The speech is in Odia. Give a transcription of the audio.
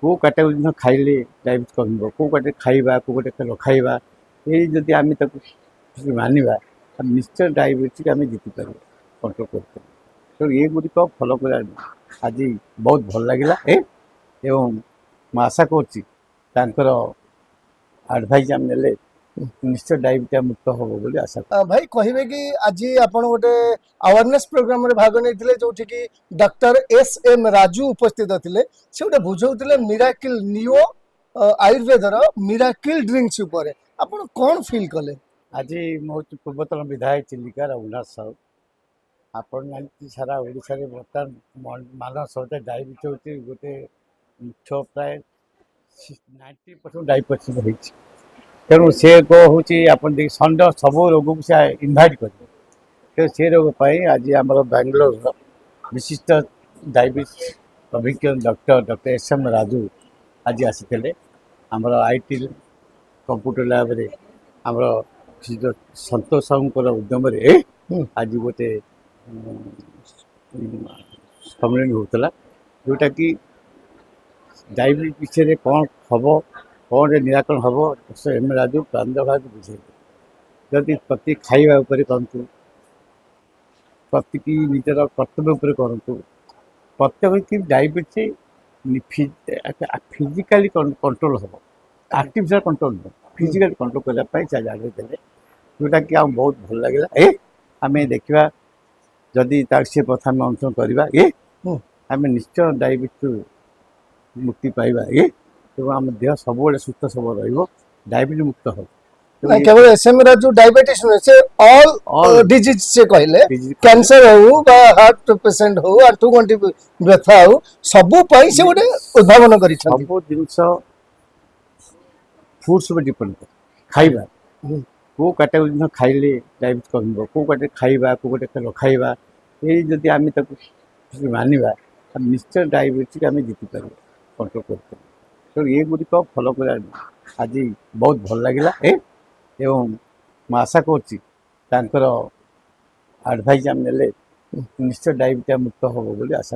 କେଉଁ କାଟାଗୋରୀ ଜିନିଷ ଖାଇଲେ ଡାଇବେଟିସ୍ କମିବ, କେଉଁ କାଟେ ଖାଇବା କେଉଁ କାଟେ ନ ଖାଇବା, ଏଇ ଯଦି ଆମେ ତାକୁ ମାନିବା ତାହେଲେ ନିଶ୍ଚୟ ଡାଇବେଟିସ୍ ଆମେ ଜିତିପାରିବା, କଣ୍ଟ୍ରୋଲ୍ କରିପାରିବା। ତେଣୁ ଏଗୁଡ଼ିକ ଫଲୋ କରିବା ଆଜି ବହୁତ ଭଲ ଲାଗିଲା ଏବଂ ମୁଁ ଆଶା କରୁଛି ତାଙ୍କର ଆଡ଼ଭାଇସ୍ ଆମେ ନେଲେ ନିଶ୍ଚୟ ଡାଇବେଟିସ୍ ମୁକ୍ତ ହେବ ବୋଲି ଆଶା କରୁଛି। ଭାଇ କହିବେ କି ଆଜି ଆପଣ ଗୋଟେ ଆୱାରନେସ୍ ପ୍ରୋଗ୍ରାମରେ ଭାଗ ନେଇଥିଲେ ଯୋଉଠିକି ଡକ୍ଟର S.M. ରାଜୁ ଉପସ୍ଥିତ ଥିଲେ। ସେ ଗୋଟେ ବୁଝାଉଥିଲେ ମିରାକିଲ୍ ନିଓ ଆୟୁର୍ବେଦର ମିରାକିଲ୍ ଡ୍ରିଙ୍କ୍ସ ଉପରେ। ଆପଣ କ'ଣ ଫିଲ୍ କଲେ? ଆଜି ମୁଁ ହେଉଛି ପୂର୍ବତନ ବିଧାୟକ ଚିଲିକା ରଘୁନାଥ ସାହୁ। ଆପଣ ଜାଣିଛନ୍ତି ସାରା ଓଡ଼ିଶାରେ ବର୍ତ୍ତମାନ ମାନବ ସହିତ ଡାଇବେଟିସ୍ ହେଉଛି ଗୋଟେ ମୁଖ୍ୟ ପ୍ରାୟ 90% ଡାଇବେଟିସ୍ ହେଇଛି। ତେଣୁ ସେ ହେଉଛି ଆପଣ ଦେଖି ଷଣ୍ଢ ସବୁ ରୋଗକୁ ସେ ଇନଭାଇଟ୍ କରିବ। ତେଣୁ ସେ ରୋଗ ପାଇଁ ଆଜି ଆମର ବାଙ୍ଗାଲୋରର ବିଶିଷ୍ଟ ଡାଇବେଟିସ୍ ଅଭିଜ୍ଞ ଡକ୍ଟର S.M. ରାଜୁ ଆଜି ଆସିଥିଲେ। ଆମର IT କମ୍ପ୍ୟୁଟର ଲ୍ୟାବ୍ରେ ଆମର ସନ୍ତୋଷ ସାହୁଙ୍କର ଉଦ୍ୟମରେ ଆଜି ଗୋଟେ ସମ୍ମିଳନୀ ହେଉଥିଲା, ଯେଉଁଟାକି ଡାଇବେଟିସ୍ ବିଷୟରେ କ'ଣ ହେବ, କ'ଣ ନିରାକରଣ ହେବ, S.M. ରାଜୁ ପ୍ରାଞ୍ଜଳ ଭାବେ ବୁଝେଇଲେ। ଯଦି ପ୍ରତି ଖାଇବା ଉପରେ କରନ୍ତୁ, ପ୍ରତିଟି ନିଜର କର୍ତ୍ତବ୍ୟ ଉପରେ କରନ୍ତୁ, ପ୍ରତ୍ୟେକ ଡାଇବେଟିସ୍ ଫିଜିକାଲି କଣ୍ଟ୍ରୋଲ୍ ହେବ, ଆର୍ଟିଫିସିଆଲ୍ କଣ୍ଟ୍ରୋଲ୍ ନୁହେଁ, ଫିଜିକାଲି କଣ୍ଟ୍ରୋଲ୍ କରିବା ପାଇଁ ସେ ଜାଣି ଦେଲେ, ଯେଉଁଟାକି ଆମକୁ ବହୁତ ଭଲ ଲାଗିଲା। ଆମେ ଦେଖିବା ଯଦି ତାର ସେ କଥା ଆମେ ଅନୁସରଣ କରିବା ଆମେ ନିଶ୍ଚୟ ଡାଇବେଟିସ୍ ମୁକ୍ତି ପାଇବା ଏବଂ ଆମ ଦେହ ସବୁବେଳେ ସୁସ୍ଥ ସବଳ ରହିବ, ଡାଇବେଟିସ୍ ମୁକ୍ତ ହେବ। କେବଳ S.M. ରାଜୁ ଡାଇବେଟିସ୍ ନୁହେଁ, ସେ ଅଲ୍ ଡିଜିଜ୍ ସେ କହିଲେ, କ୍ୟାନ୍ସର ହଉ ବା ହାର୍ଟ ପେସେଣ୍ଟ ହଉ, ଆଣ୍ଠୁ ଗଣ୍ଠି ବ୍ୟଥା ହଉ, ସବୁ ପାଇଁ ସେ ଗୋଟେ ଉଦ୍ଭାବନ କରିଛନ୍ତି। ସବୁ ଜିନିଷ ଫୁଡ୍ସ ଉପରେ ଡିପେଣ୍ଡ କରେ। ଖାଇବା କେଉଁ କାଟାଗୋରୀ ଜିନିଷ ଖାଇଲେ ଡାଇବେଟିସ୍ କମିବ, କେଉଁ କାଟେ ଖାଇବା କେଉଁ କାଟେ ନ ଖାଇବା, ଏଇ ଯଦି ଆମେ ତାକୁ ମାନିବା ତାହେଲେ ନିଶ୍ଚୟ ଡାଇବେଟିସ୍ ଆମେ ଜିତିପାରିବା, କଣ୍ଟ୍ରୋଲ୍ କରିପାରିବା। ତେଣୁ ଏଗୁଡ଼ିକ ଫଲୋ କରିବା ଆଜି ବହୁତ ଭଲ ଲାଗିଲା ଏବଂ ମୁଁ ଆଶା କରୁଛି ତାଙ୍କର ଆଡ଼ଭାଇସ୍ ଆମେ ନେଲେ ନିଶ୍ଚୟ ଡାଇବେଟିସ୍ ମୁକ୍ତ ହେବ ବୋଲି ଆଶା କରୁଛି।